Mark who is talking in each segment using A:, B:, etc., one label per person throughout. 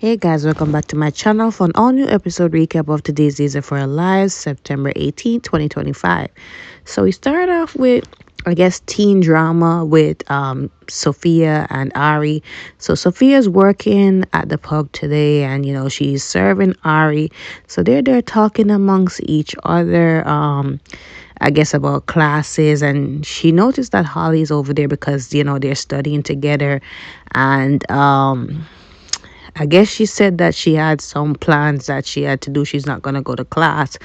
A: Hey guys, welcome back to my channel for an all new episode recap of today's Daysofourlives, September 18, 2025. So we start off with, I guess, teen drama with Sophia and Ari. So Sophia's working at the pub today, and she's serving Ari. So they're there talking amongst each other. I guess about classes, and she noticed that Holly's over there because they're studying together, and I guess she said that she had some plans that she had to do. She's not going to go to class.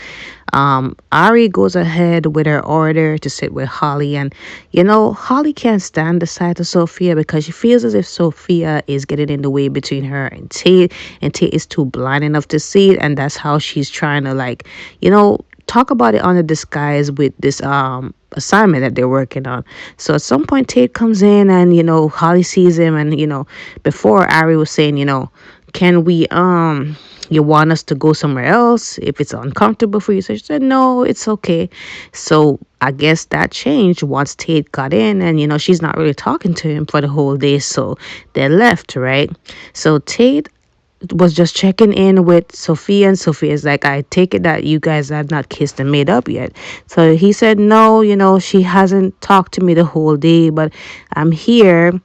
A: Ari goes ahead with her order to sit with Holly. And, Holly can't stand the sight of Sophia because she feels as if Sophia is getting in the way between her and Tate. And Tate is too blind enough to see it. And that's how she's trying to, talk about it under disguise with this assignment that they're working on. So at some point Tate comes in, and Holly sees him, and before Ari was saying, can we you want us to go somewhere else if it's uncomfortable for you? So she said no, it's okay. So I guess that changed once Tate got in, and she's not really talking to him for the whole day, so they left, right? So Tate was just checking in with Sophia, and Sophia's like, I take it that you guys have not kissed and made up yet. So he said, no, she hasn't talked to me the whole day, but I'm here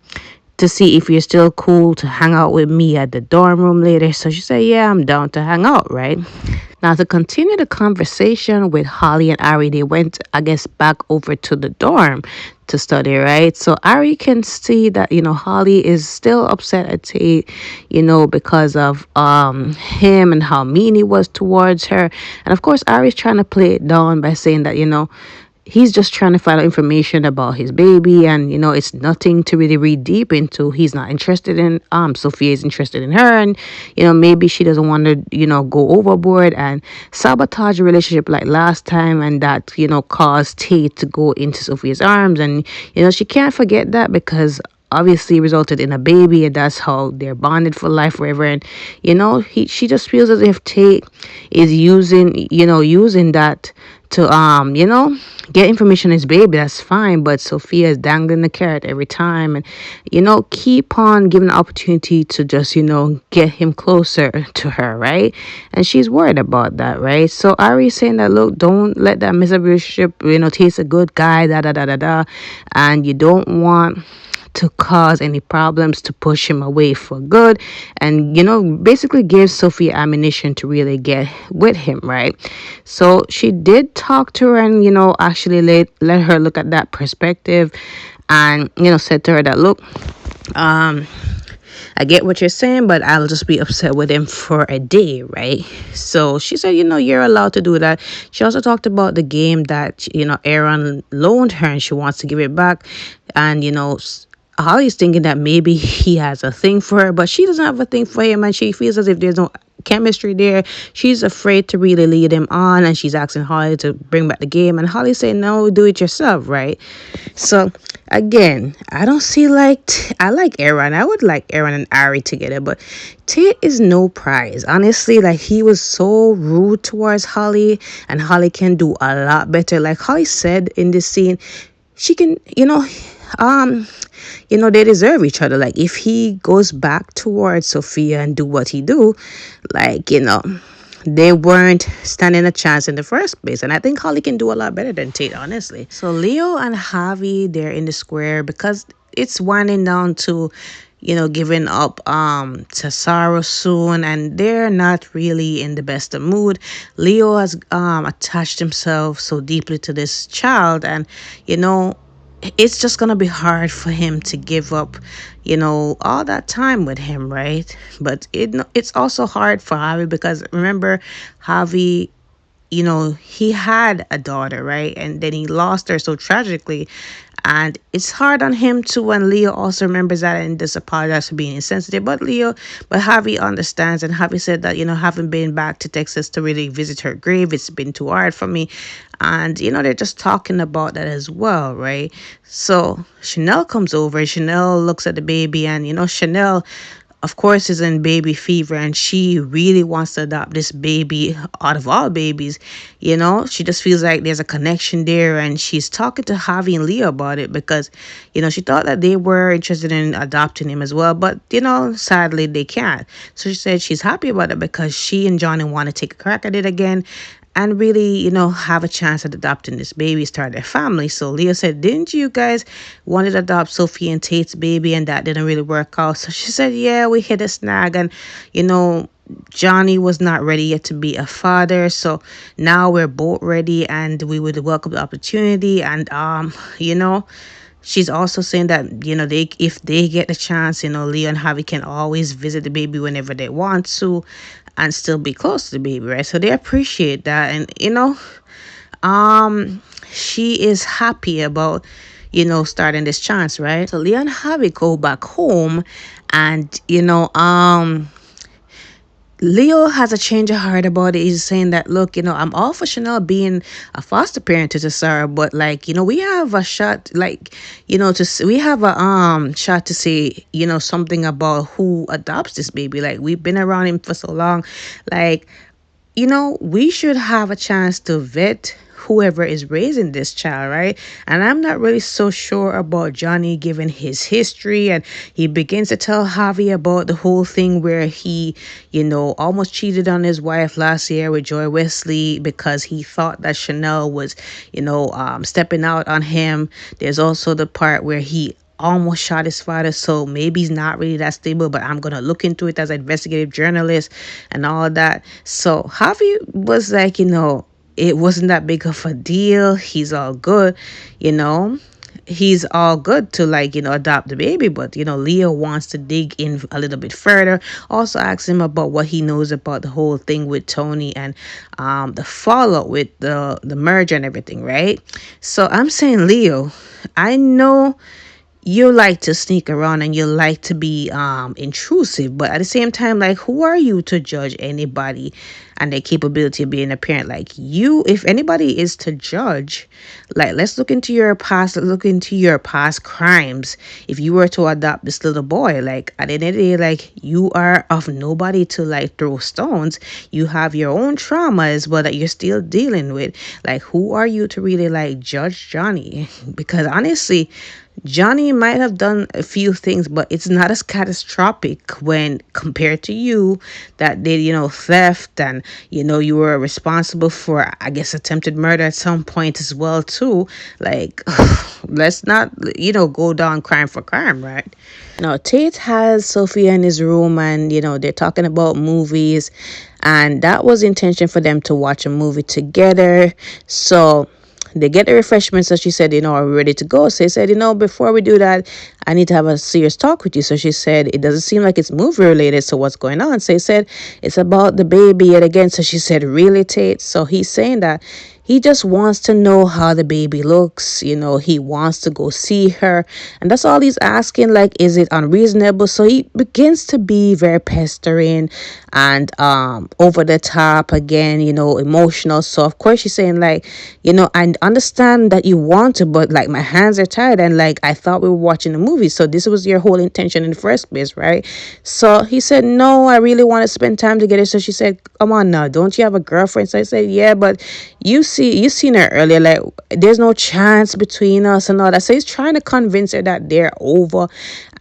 A: to see if you're still cool to hang out with me at the dorm room later. So she said, yeah, I'm down to hang out, right? Now, to continue the conversation with Holly and Ari, they went, I guess, back over to the dorm to study, right? So Ari can see that, Holly is still upset at Tate, because of him and how mean he was towards her. And of course, Ari's trying to play it down by saying that, he's just trying to find out information about his baby, and it's nothing to really read deep into. He's not interested in Sophia is interested in her, and maybe she doesn't want to go overboard and sabotage a relationship like last time, and that caused Tate to go into Sophia's arms. And she can't forget that because obviously resulted in a baby, and that's how they're bonded for life forever. And she just feels as if Tate is using that to get information on his baby. That's fine, but Sophia is dangling the carrot every time, and keep on giving the opportunity to just get him closer to her, right? And she's worried about that, right? So Ari's saying that, look, don't let that miss a relationship. Tate's a good guy, da da da da da, and you don't want to cause any problems to push him away for good, and basically give Sophia ammunition to really get with him, right? So she did talk to her, and actually let her look at that perspective, and said to her that, look, I get what you're saying, but I'll just be upset with him for a day, right? So she said, you're allowed to do that. She also talked about the game that Aaron loaned her, and she wants to give it back. And Holly's thinking that maybe he has a thing for her, but she doesn't have a thing for him, and she feels as if there's no chemistry there. She's afraid to really lead him on, and she's asking Holly to bring back the game, and Holly saying, no, do it yourself, right? So again, I don't see I like Aaron. I would like Aaron and Ari together, but Tate is no prize. Honestly, he was so rude towards Holly, and Holly can do a lot better. Like Holly said in this scene, she can, they deserve each other. Like, if he goes back towards Sophia and do what he do, they weren't standing a chance in the first place. And I think Holly can do a lot better than Tate, honestly. So Leo and Javi, they're in the square because it's winding down to giving up to Sarah soon, and they're not really in the best of mood. Leo has attached himself so deeply to this child, and it's just gonna be hard for him to give up all that time with him, right? But it's also hard for Javi because remember, Javi, he had a daughter, right? And then he lost her so tragically. And it's hard on him too. And Leo also remembers that and just apologizes for being insensitive. But Javi understands. And Javi said that, haven't been back to Texas to really visit her grave, it's been too hard for me. And, they're just talking about that as well, right? So Chanel comes over. Chanel looks at the baby, and, Chanel of course, is in baby fever, and she really wants to adopt this baby out of all babies. She just feels like there's a connection there, and she's talking to Javi and Leo about it because, she thought that they were interested in adopting him as well, but sadly they can't. So she said she's happy about it because she and Johnny want to take a crack at it again and really, have a chance at adopting this baby, start their family. So Leah said, didn't you guys want to adopt Sophie and Tate's baby and that didn't really work out? So she said, yeah, we hit a snag and, you know, Johnny was not ready yet to be a father. So now we're both ready and we would welcome the opportunity. And, you know, she's also saying that, they if they get the chance, Leo and Javi can always visit the baby whenever they want to and still be close to the baby, right? So they appreciate that. And, she is happy about, starting this chance, right? So Leo and Javi go back home and, Leo has a change of heart about it. He's saying that, look, I'm all for Chanel being a foster parent to Sarah, but like, we have a shot, like, we have a shot to say, something about who adopts this baby. Like, we've been around him for so long, like, we should have a chance to vet whoever is raising this child, right? And I'm not really so sure about Johnny given his history. And he begins to tell Javi about the whole thing where he, almost cheated on his wife last year with Joy Wesley because he thought that Chanel was, stepping out on him. There's also the part where he almost shot his father, so maybe he's not really that stable, but I'm gonna look into it as an investigative journalist and all that. So Javi was like, it wasn't that big of a deal. He's all good, he's all good to, like, adopt the baby, but Leo wants to dig in a little bit further. Also ask him about what he knows about the whole thing with Tony and the fallout with the merger and everything, right? So I'm saying, Leo, I know you like to sneak around and you like to be intrusive, but at the same time, like, who are you to judge anybody and their capability of being a parent? Like, you, if anybody is to judge, like, let's look into your past, look into your past crimes. If you were to adopt this little boy, like, at the end of the day, like, you are of nobody to, like, throw stones. You have your own trauma as well that you're still dealing with. Like, who are you to really, like, judge Johnny? Because honestly, Johnny might have done a few things, but it's not as catastrophic when compared to you that did, theft and, you were responsible for, I guess, attempted murder at some point as well, too. Like, let's not, go down crime for crime, right? Now, Tate has Sophia in his room and, they're talking about movies, and that was the intention for them to watch a movie together. So they get the refreshments. So she said, are we ready to go? So he said, before we do that, I need to have a serious talk with you. So she said, it doesn't seem like it's movie related. So what's going on? So he said, it's about the baby yet again. So she said, really, Tate? So he's saying that he just wants to know how the baby looks. He wants to go see her. And that's all he's asking. Like, is it unreasonable? So he begins to be very pestering and over the top again, emotional. So of course she's saying, like, I understand that you want to, but like, my hands are tied and like, I thought we were watching a movie. So this was your whole intention in the first place, right? So he said, no, I really want to spend time together. So she said, come on now, don't you have a girlfriend? So I said, yeah, but you seen her earlier, like, there's no chance between us and all that. So he's trying to convince her that they're over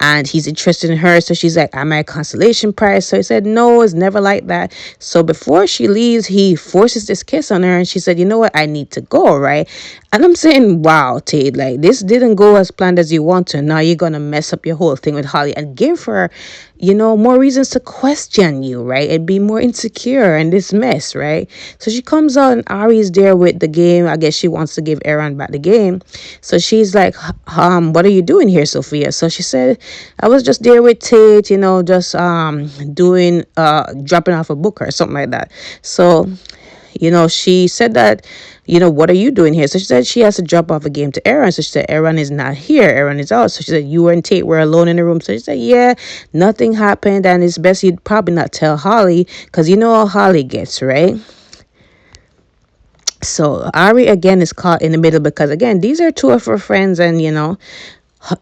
A: and he's interested in her. So she's like, am I a consolation prize? So he said, no, it's never like that. So before she leaves, he forces this kiss on her and she said, you know what, I need to go, right? And I'm saying, wow, Tate, like, this didn't go as planned as you want to. Now you're gonna mess up your whole thing with Holly and give her, more reasons to question you, right? And be more insecure in this mess, right? So she comes out and Ari's there with the game. I guess she wants to give Aaron back the game. So she's like, what are you doing here, Sophia? So she said, I was just there with Tate, just doing dropping off a book or something like that. So she said that, what are you doing here? So she said she has to drop off a game to Aaron. So she said, Aaron is not here. Aaron is out. So she said, you and Tate were alone in the room. So she said, yeah, nothing happened. And it's best you'd probably not tell Holly because you know how Holly gets, right? So Ari again is caught in the middle because again, these are two of her friends and,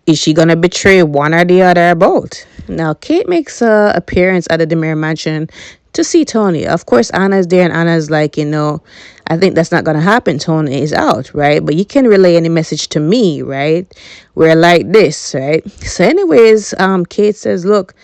A: Is she gonna betray one or the other or both? Now, Kate makes a appearance at the Demir mansion to see Tony. Of course, Anna's there, and Anna's like, I think that's not gonna happen. Tony is out, right? But you can relay any message to me, right? We're like this, right? So, anyways, Kate says, look,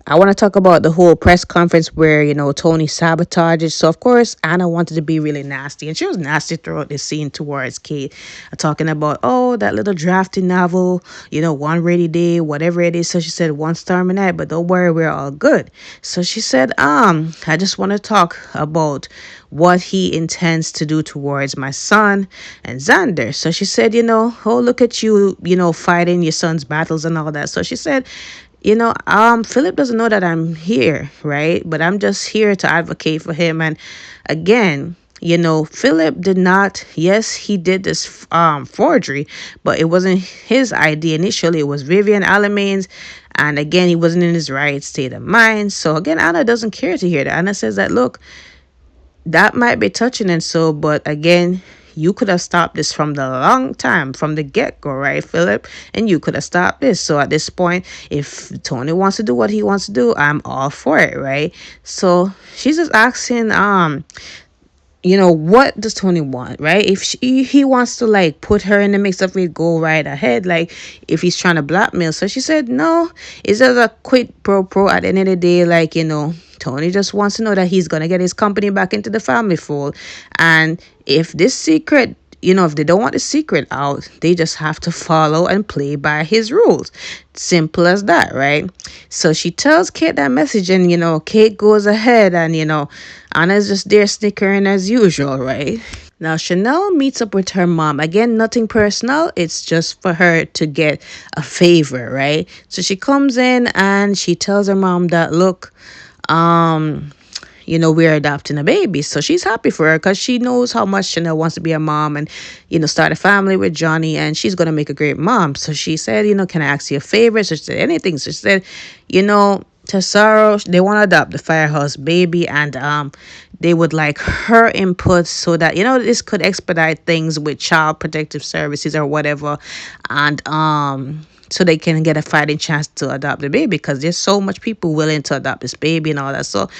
A: I want to talk about the whole press conference where, Tony sabotages. So, of course, Anna wanted to be really nasty. And she was nasty throughout this scene towards Kate, talking about, oh, that little drafty novel, one rainy day, whatever it is. So she said, one stormy night, but don't worry, we're all good. So she said, I just want to talk about what he intends to do towards my son and Xander. So she said, oh, look at you, fighting your son's battles and all that. So she said, Philip doesn't know that I'm here, right? But I'm just here to advocate for him. And again, Philip did not, yes, he did this forgery, but it wasn't his idea initially. It was Vivian Alamain's. And again, he wasn't in his right state of mind. So again, Anna doesn't care to hear that. Anna says that, look, that might be touching and so, but again, you could have stopped this from the long time, from the get-go, right, Philip? And you could have stopped this. So at this point, if Tony wants to do what he wants to do, I'm all for it, right? So she's just asking, what does Tony want, right? If he wants to like put her in the mix of it, go right ahead. Like if he's trying to blackmail. So she said, no, it's just a quid pro at the end of the day. Like, Tony just wants to know that he's going to get his company back into the family fold. And if this secret, if they don't want the secret out, they just have to follow and play by his rules. Simple as that, right? So she tells Kate that message, and Kate goes ahead, and Anna's just there snickering as usual, right? Now Chanel meets up with her mom. Again, nothing personal. It's just for her to get a favor, right? So she comes in and she tells her mom that, look, we're adopting a baby. So she's happy for her because she knows how much Chanel wants to be a mom and, start a family with Johnny, and she's going to make a great mom. So she said, can I ask you a favor? So she said, anything. So she said, Tesoro, they want to adopt the Firehouse baby, and they would like her input so that, this could expedite things with child protective services or whatever. And, so they can get a fighting chance to adopt the baby because there's so much people willing to adopt this baby and all that. So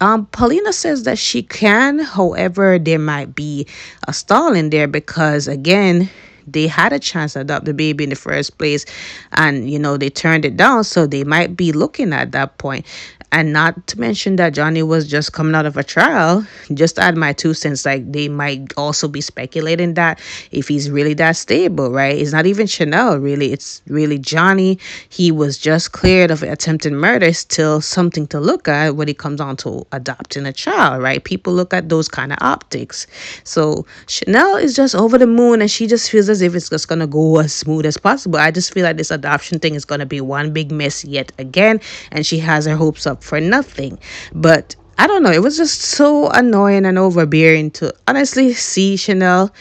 A: Paulina says that she can. However, there might be a stall in there because, again, they had a chance to adopt the baby in the first place and, they turned it down. So they might be looking at that point. And not to mention that Johnny was just coming out of a trial. Just to add my 2 cents, like they might also be speculating that if he's really that stable, right? It's not even Chanel, really. It's really Johnny. He was just cleared of attempted murder. Still something to look at when it comes on to adopting a child, right? People look at those kind of optics. So Chanel is just over the moon, and she just feels as if it's just going to go as smooth as possible. I just feel like this adoption thing is going to be one big mess yet again, and she has her hopes up for nothing. But I don't know, it was just so annoying and overbearing to honestly see Chanel.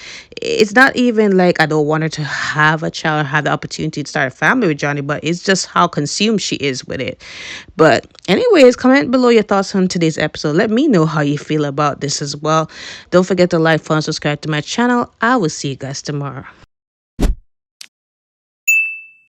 A: It's not even like I don't want her to have a child or have the opportunity to start a family with Johnny, but it's just how consumed she is with it. But anyways, comment below your thoughts on today's episode. Let me know how you feel about this as well. Don't forget to like, follow, and subscribe to my channel. I will see you guys tomorrow.